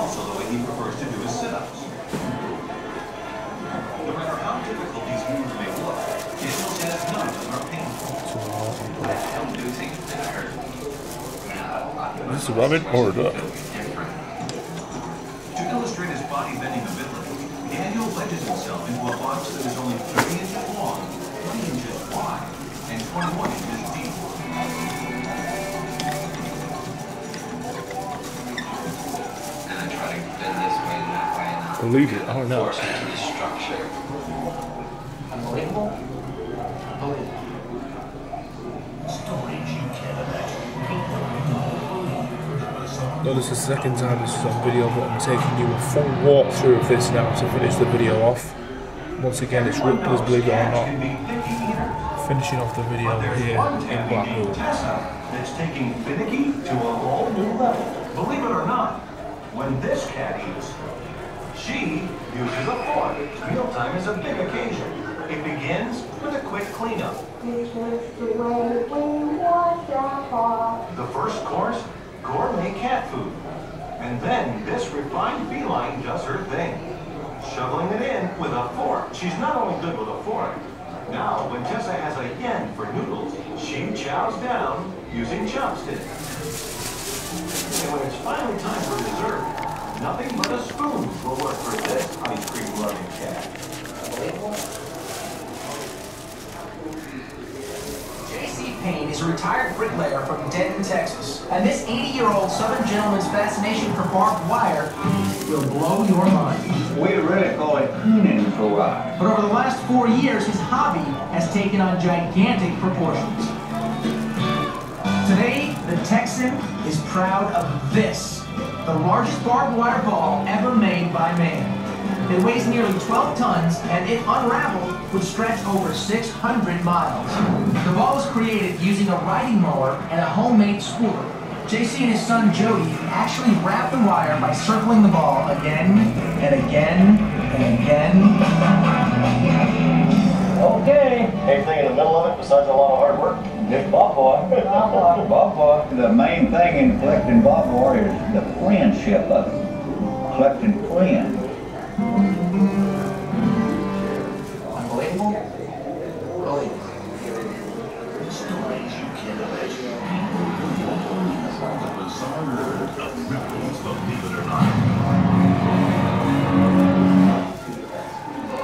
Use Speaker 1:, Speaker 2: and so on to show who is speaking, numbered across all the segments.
Speaker 1: also the way he prefers to do his sit-ups. No matter how difficult these moves may look, Daniel says none of them are painful. I don't do things that hurt.
Speaker 2: This is rabbit or duck.
Speaker 1: To illustrate his body bending ability, Daniel wedges himself into a box that is only 30 inches long, 20 inches wide, and 21 inches deep.
Speaker 3: And I try to bend this way and that way, and
Speaker 2: Believe it or not.
Speaker 3: force into the structure. Unbelievable? Unbelievable.
Speaker 4: Stories you can't imagine.
Speaker 2: No, this is the second time this is on video, but I'm taking you a full walkthrough of this now to finish the video off. Once again, it's ripleys, believe it or not. Finishing off the video here in Blackpool.
Speaker 1: It's taking finicky to a whole new level. Believe it or not, when this cat eats, she uses a fork. Mealtime is a big occasion. It begins with a quick cleanup. The first course, gourmet cat food. And then this refined feline does her thing, shoveling it in with a fork. She's not only good with a fork. Now, when Tessa has a yen for noodles, she chows down using chopsticks. And when it's finally time for dessert, nothing but a spoon will work for this ice cream loving cat.
Speaker 5: Payne is a retired bricklayer from Denton, Texas. And this 80-year-old Southern gentleman's fascination for barbed wire will blow your mind.
Speaker 6: We really call it cooning for a while.
Speaker 5: But over the last 4 years, his hobby has taken on gigantic proportions. Today, the Texan is proud of this, the largest barbed wire ball ever made by man. It weighs nearly 12 tons, and if unraveled, would stretch over 600 miles. The ball was created using a riding mower and a homemade spooler. JC and his son Jody actually wrap the wire by circling the ball again and again and again.
Speaker 6: Okay. Anything in the middle of it besides a lot of hard work? Just bob boy. Bob boy. The main thing in collecting bob boy is the friendship of it. Collecting friends.
Speaker 5: Unbelievable? Unbelievable.
Speaker 4: Stories you can't imagine. The bizarre world of ripleys, believe it or not.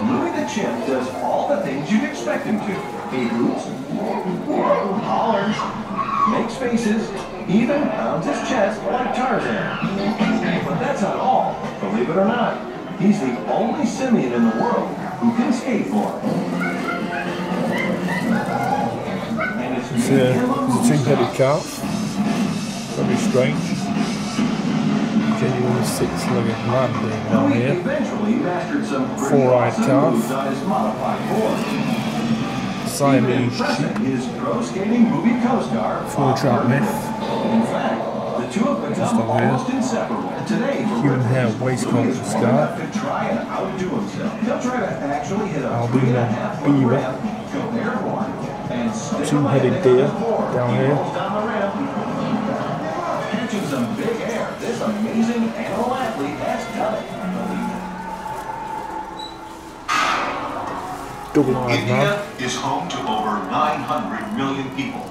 Speaker 1: Louis the Chimp does all the things you'd expect him to. He hoots, hollers, makes faces, even pounds his chest like Tarzan. But that's not all. Believe it or not, he's the only simian in the world who can skateboard. And it's
Speaker 2: It's a two-headed calf. Very strange. Genuine six-legged man being down
Speaker 1: Louis
Speaker 2: here.
Speaker 1: eventually mastered some pretty
Speaker 2: Four-eyed
Speaker 1: awesome
Speaker 2: calf.
Speaker 1: moves on his modified board.
Speaker 2: Siamese
Speaker 1: Impressing
Speaker 2: sheep.
Speaker 1: his pro skating movie co-star.
Speaker 2: Full trout myth.
Speaker 1: In fact, the two have become
Speaker 2: over here.
Speaker 1: almost inseparable. Today,
Speaker 2: Human hair waistcoat
Speaker 1: Louis is
Speaker 2: and
Speaker 1: bold
Speaker 2: scarf.
Speaker 1: enough to try and outdo himself. He'll try to actually hit a
Speaker 2: Albino
Speaker 1: 3.5-foot
Speaker 2: beaver.
Speaker 1: ramp, go airborne, and stick
Speaker 2: Two-headed
Speaker 1: a landing
Speaker 2: deer
Speaker 1: on the floor.
Speaker 2: down
Speaker 1: He
Speaker 2: here.
Speaker 1: rolls down the ramp, catching some big air. This amazing animal athlete has done it.
Speaker 2: Double-eyed man.
Speaker 1: India is home to over 900 million people,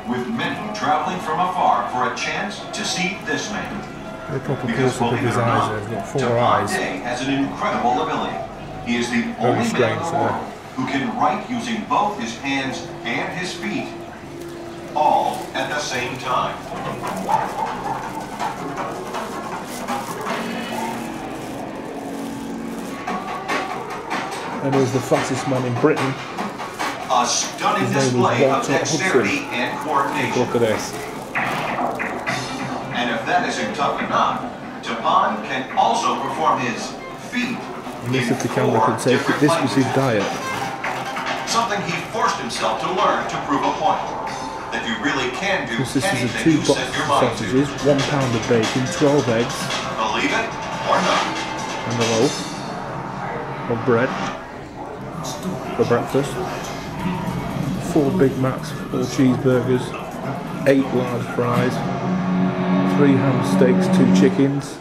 Speaker 1: with many traveling from afar for a chance to see this man.
Speaker 2: The proper
Speaker 1: Because
Speaker 2: close-up of
Speaker 1: believe
Speaker 2: his
Speaker 1: it or
Speaker 2: eyes
Speaker 1: not,
Speaker 2: there. He's got 4
Speaker 1: Tapan
Speaker 2: eyes.
Speaker 1: Day has an incredible ability. He is the only man in
Speaker 2: strange,
Speaker 1: the world who can write using both his hands and his feet, all at the same time.
Speaker 2: And he was the fastest man in Britain.
Speaker 1: A stunning
Speaker 2: His name was
Speaker 1: display of
Speaker 2: Walter
Speaker 1: dexterity
Speaker 2: Hudson.
Speaker 1: and coordination.
Speaker 2: Look at this.
Speaker 1: And if that isn't tough enough, Tapan can also perform his feat.
Speaker 2: And this,
Speaker 1: in
Speaker 2: if the camera
Speaker 1: 4
Speaker 2: could take it,
Speaker 1: different
Speaker 2: this was his
Speaker 1: languages.
Speaker 2: diet.
Speaker 1: Something he forced himself to learn to prove a point. That you really can do
Speaker 2: Consists of
Speaker 1: anything
Speaker 2: 2
Speaker 1: you
Speaker 2: boxes
Speaker 1: set your
Speaker 2: of
Speaker 1: mind to.
Speaker 2: sausages, 1 pound of bacon, 12 eggs,
Speaker 1: Believe it or not.
Speaker 2: and a loaf of bread for breakfast. 4 Big Macs, 4 cheeseburgers, 8 large fries, 3 ham steaks, 2 chickens,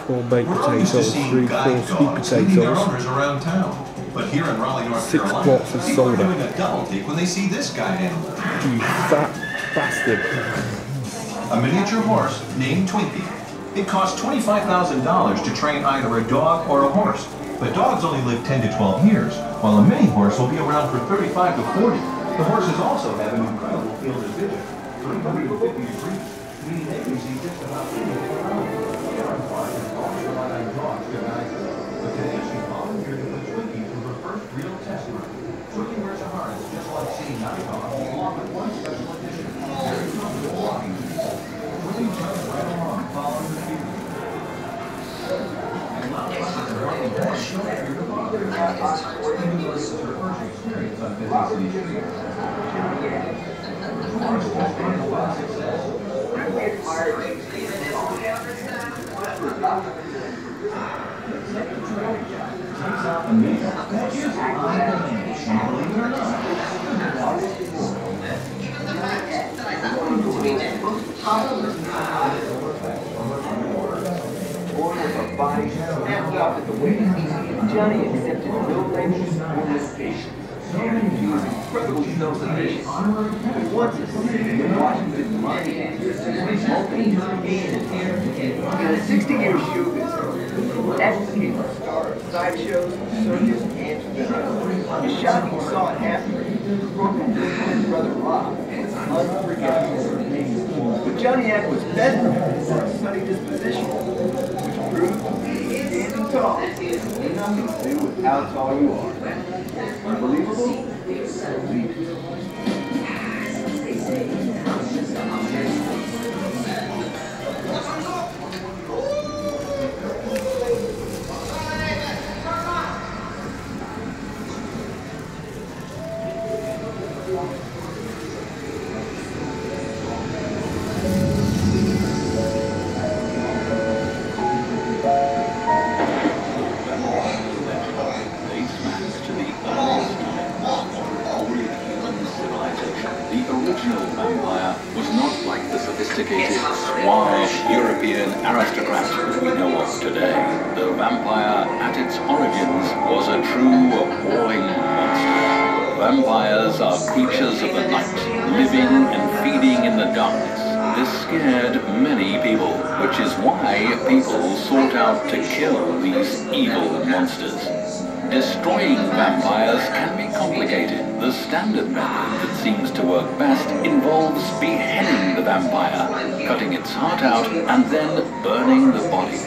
Speaker 2: 4 baked
Speaker 1: We're all used to
Speaker 2: potatoes,
Speaker 1: seeing
Speaker 2: 3
Speaker 1: guide
Speaker 2: sweet
Speaker 1: dogs leading their
Speaker 2: potatoes,
Speaker 1: owners around town. But here in Raleigh, North
Speaker 2: 6
Speaker 1: Carolina,
Speaker 2: quarts of
Speaker 1: people are
Speaker 2: soda.
Speaker 1: doing a double take when they see this guide animal.
Speaker 2: You fat bastard.
Speaker 1: A miniature horse named Twinkie. It costs $25,000 to train either a dog or a horse. But dogs only live 10 to 12 years, while a mini horse will be around for 35 to 40. The horses also have an incredible field of vision, 350 degrees, meaning they can see just about anything around them. Terrifying and dogs rely on dogs to guide them. But today she volunteered to put Twinkie through her first real test run. Twinkie wears a harness just like seeing night dogs, along with one special addition, very comfortable walking piece. Twinkie comes right along, following the feet. And while the running horse showed up your father, Twinkie was her first experience on busy city streets. The horse has been a wild success. Takes out the meat that is on demand, and believe it or not,
Speaker 7: Even the fact that I happen to be dead.
Speaker 8: Born with a body snapped up at the waist, Johnny accepted no labels or limitations. He was incredible self-sufficient. Once a city in Washington, in a 60-year show business, Ash became a star of sideshows, circus, and film. The shocking saw it happen. Broken with his brother Rob was unforgettable. But Johnny Ack was best for a sunny disposition, which proved to be standing tall. Nothing to do with how tall you are. Unbelievable? Believe it.
Speaker 9: Suave European aristocrat we know of today. The vampire at its origins was a true appalling monster. Vampires are creatures of the night, living and feeding in the darkness. This scared many people, which is why people sought out to kill these evil monsters. Destroying vampires can be complicated. The standard method that seems to work best involves beheading the vampire, cutting its heart out, and then burning the body.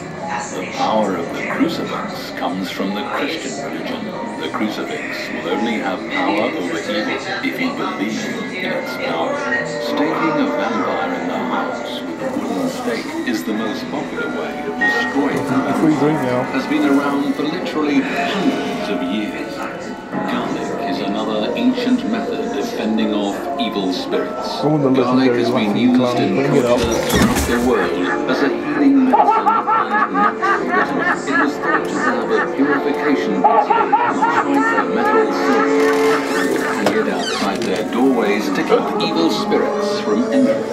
Speaker 9: The power of the crucifix comes from the Christian religion. The crucifix will only have power over evil if you believe in its power. Staking a vampire in the house with a wooden stake is the most popular way of destroying them. Has been around for literally hundreds of years. Garlic is another ancient method of fending off evil spirits. Garlic has been used in cultures throughout the world as a healing medicine and natural medicine. It was thought to serve a purification principle, much like the metal silk cleared outside their doorways to keep evil spirits from entering.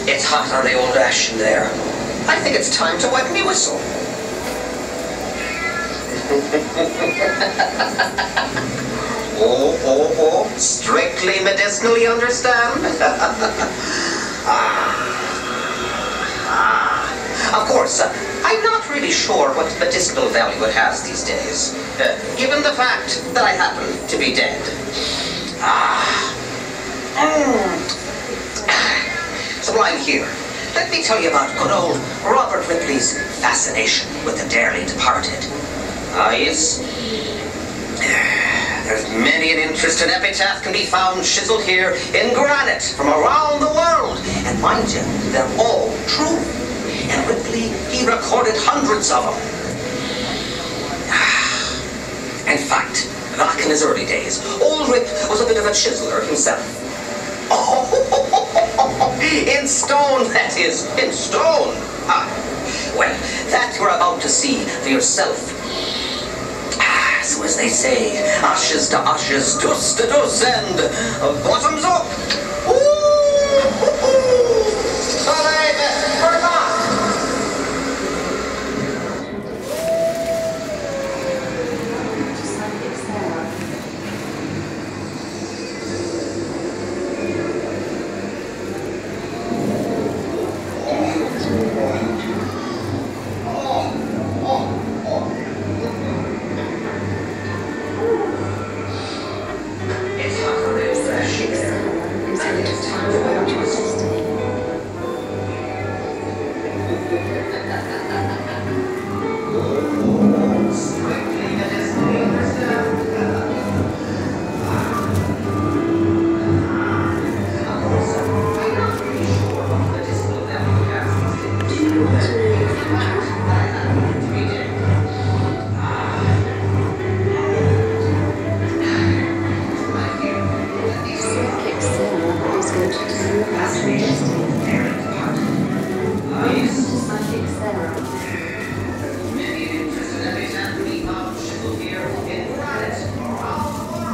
Speaker 7: It's hot on the old ash in there. I think it's time to wet me whistle. Oh, strictly medicinal, you understand? Of course, I'm not really sure what medicinal value it has these days, given the fact that I happen to be dead. So while I'm here, let me tell you about good old Robert Ripley's fascination with the dearly departed. Yes. There's many an interesting epitaph can be found chiseled here in granite from around the world. And mind you, they're all true. And Ripley, he recorded hundreds of them. In fact, Back in his early days, old Rip was a bit of a chiseler himself. Oh, in stone, that is, in stone. Ah, well, that you're about to see for yourself. Ah, so as they say, ashes to ashes, dust to dust, and bottoms up.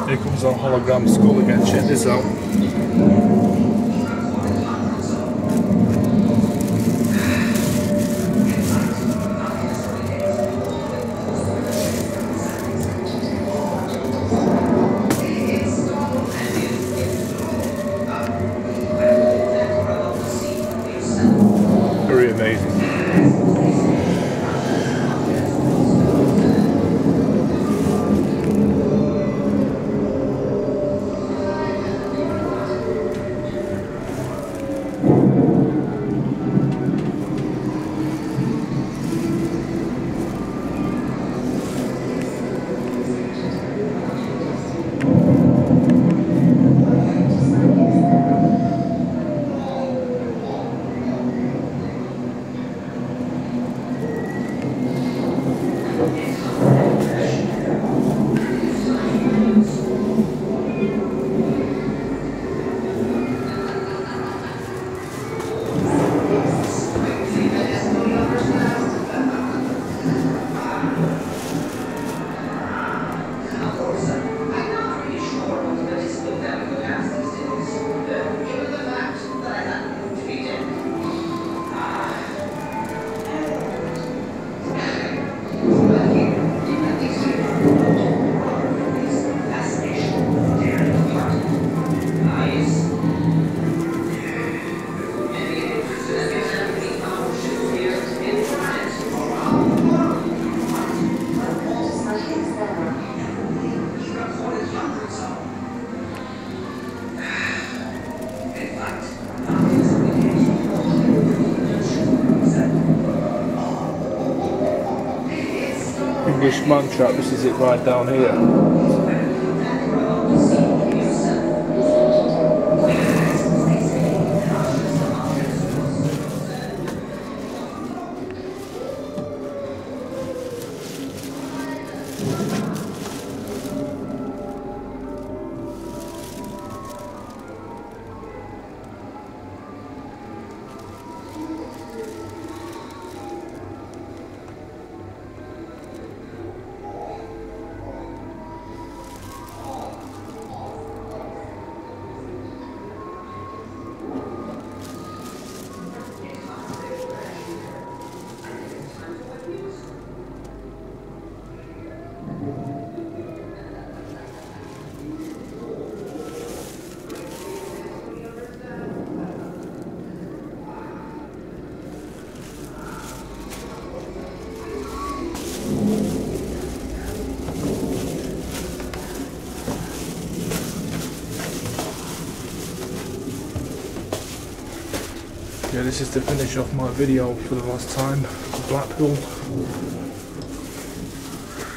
Speaker 2: Here comes our hologram skull again, check this out. Very amazing. English man trap, this is it right down here. Yeah, this is to finish off my video for the last time of Blackpool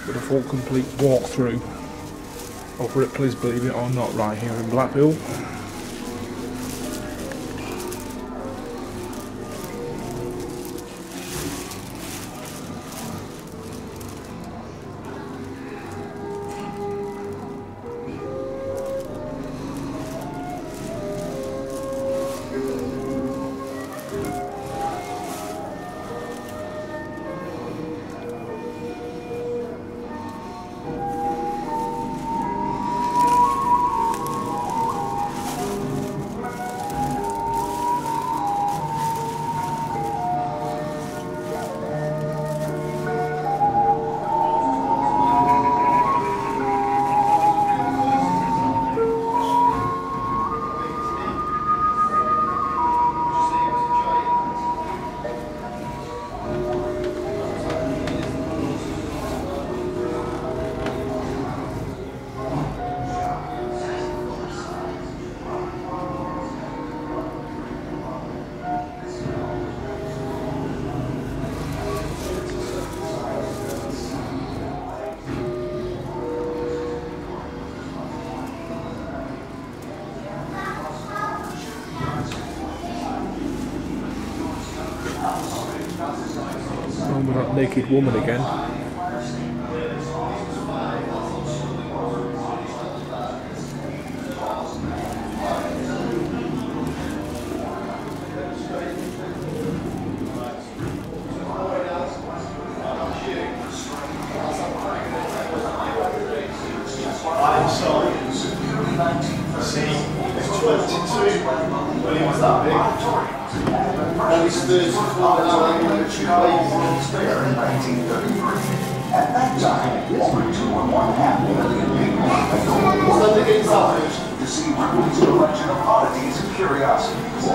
Speaker 2: with a full complete walkthrough of Ripley's, believe it or not, right here in Blackpool. naked woman again.
Speaker 4: At that time, over 2.5 million people to see Ripley's collection of oddities and curiosities.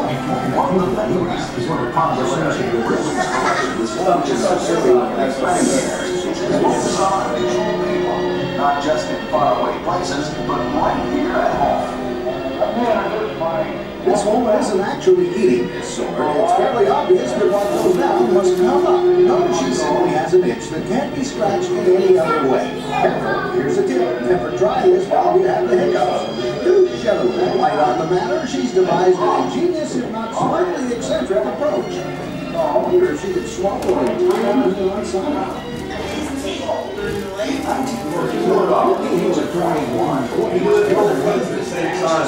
Speaker 4: One of the many reasons for the popularity of Ripley's collection is focus on unusual people, not just in faraway places, but right here at home.
Speaker 10: This woman isn't actually eating this sword. It's fairly obvious that what goes down must come up. Notice she simply has an itch that can't be scratched in any other way. Careful, here's a tip. Never try this while you have the hiccups. To shed a little light on the matter, she's devised an ingenious, if not slightly eccentric approach. I wonder if she could swallow it on the one side. He was 21. He was killed at the same time.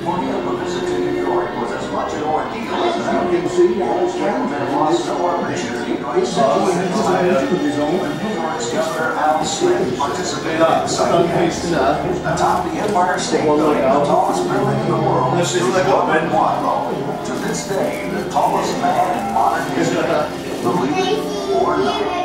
Speaker 4: For him, a visit to New York was as much an ordeal as an outing. Lost no opportunity to exchange his own. New York's Governor Al Smith participated in the site atop the Empire State Building, the tallest building in the world, stood Robert Wadlow. To this day, the tallest man in modern history. Believe it or not.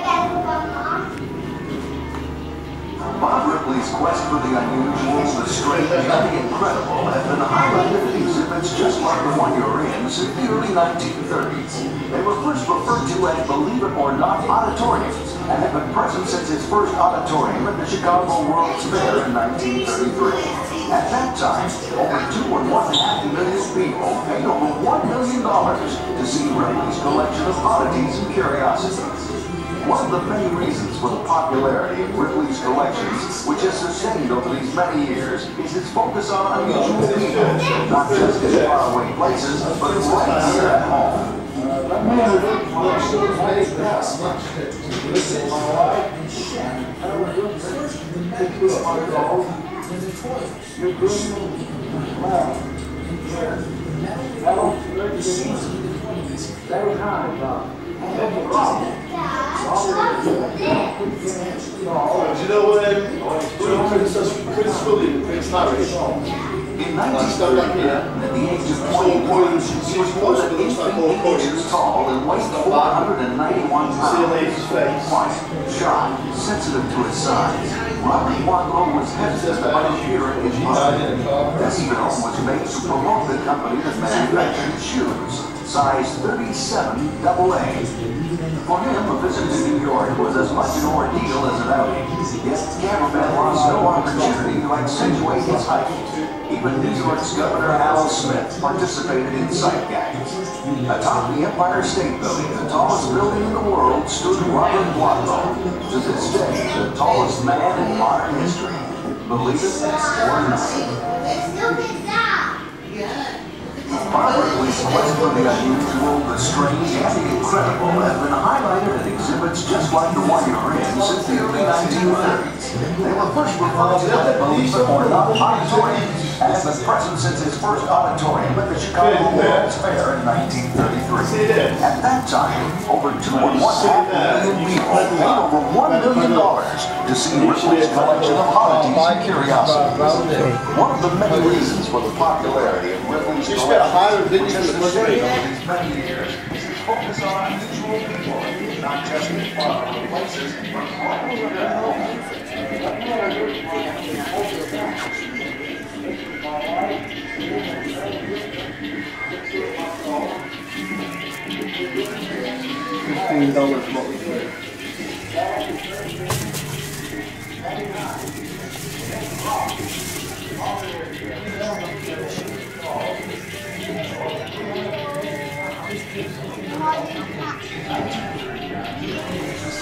Speaker 4: Bob Ripley's quest for the unusual, the strange, and the incredible have been highlighted at exhibits just like the one you're in since the early 1930s. They were first referred to as, believe it or not, auditoriums, and have been present since his first auditorium at the Chicago World's Fair in 1933. At that time, over 2.5 million people paid over $1 million to see Ripley's collection of oddities and curiosities. One of the many reasons for the popularity of Ripley's collections, which has sustained over these many years, is its focus on unusual people, not just in faraway places, but right here at home. In 1930, at the age of 21, he was more than 8 feet inches tall and weighed 491 pounds. Quiet, shy, sensitive to his size, Robert Wadlow was hesitant about appearing in public. This film was made to promote the company that manufactured shoes, size 37 AA. For him, a visit to New York was as much an ordeal as an outing. Yet the cameraman lost no opportunity to accentuate his height. Even New York's Governor Al Smith participated in sight gags. Atop the Empire State Building, the tallest building in the world, stood Robert Wadlow. To this day, the tallest man in modern history. Believe it or not. Bob Ripley's quest for the unusual, the strange, and the incredible have been highlighted at exhibits just like the one you're in since the early 1930s. They were first referred to as, believe it or not, auditoriums, and have been present since his first auditorium at the Chicago World's Fair in 1933. At that time, over 2.5 million people paid over $1 million to see Ripley's collection of oddities and curiosities. One of the many reasons for the popularity of Ripley's collection, which has sustained over these many years, is its focus on unusual people, not just in faraway places, but right here at home.
Speaker 8: $15 what we did.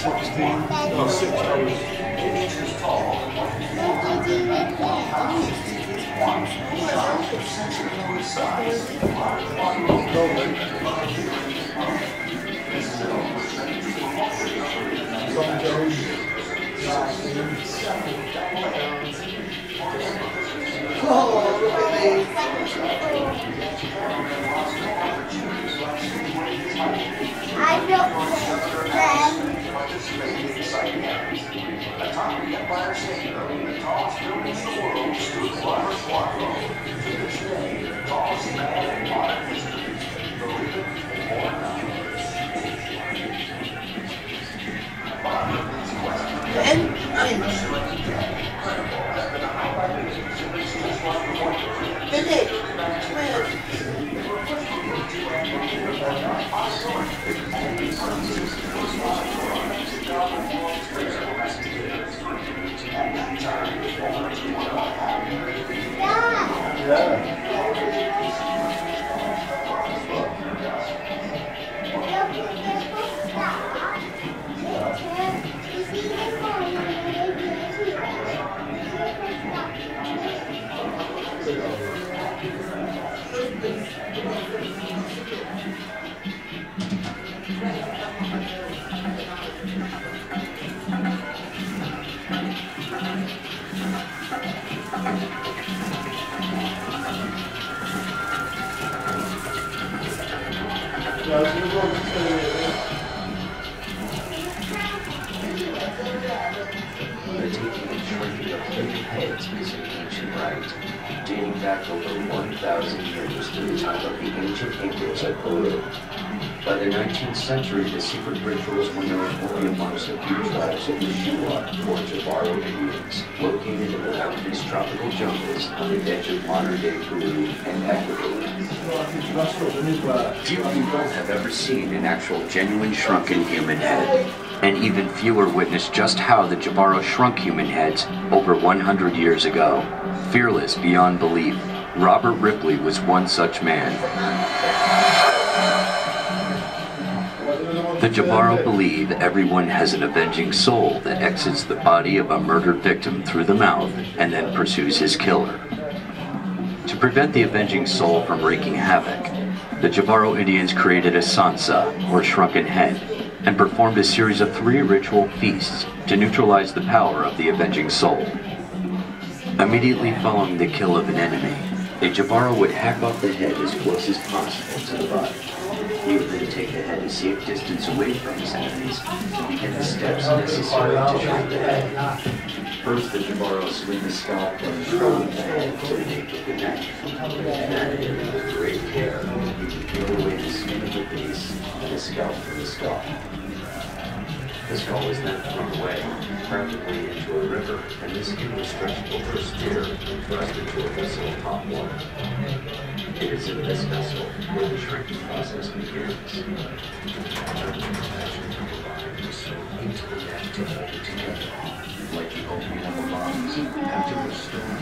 Speaker 2: 6 hours.
Speaker 11: I built them.
Speaker 4: Atop the Empire State Building, the tallest building in the world, stood Robert's Waterfall. To this day, the tallest man in modern history. Believe it or not.
Speaker 12: Dating back over 1,000 years to the time of the ancient Incas at Peru. By the 19th century, the secret rituals were known only amongst a few tribes of the Shua, or Jabaro Indians, located in the mountainous tropical jungles on the edge of modern-day Peru and Ecuador. Few people have ever seen an actual genuine shrunken human head, and even fewer witness just how the Jabaro shrunk human heads over 100 years ago. Fearless beyond belief, Robert Ripley was one such man. The Jabaro believe everyone has an avenging soul that exits the body of a murdered victim through the mouth and then pursues his killer. To prevent the avenging soul from wreaking havoc, the Jabaro Indians created a sansa, or shrunken head, and performed a series of 3 ritual feasts to neutralize the power of the avenging soul. Immediately following the kill of an enemy, a Jabaro would hack off the head as close as possible to the body. He would then take the head a safe distance away from his enemies to begin the steps necessary to shrink the head. First, the Jabaro swing the scalp from the head to the nape of the neck. Then, with great care, he would peel away the skin of the face and the scalp from the skull. The skull was then thrown away, practically into a river, and the skin was stretched over a spear and thrust into a vessel of hot water. It is in this vessel where the shrinking process begins. So into the neck to hold it together, like the opening of a box, after which stone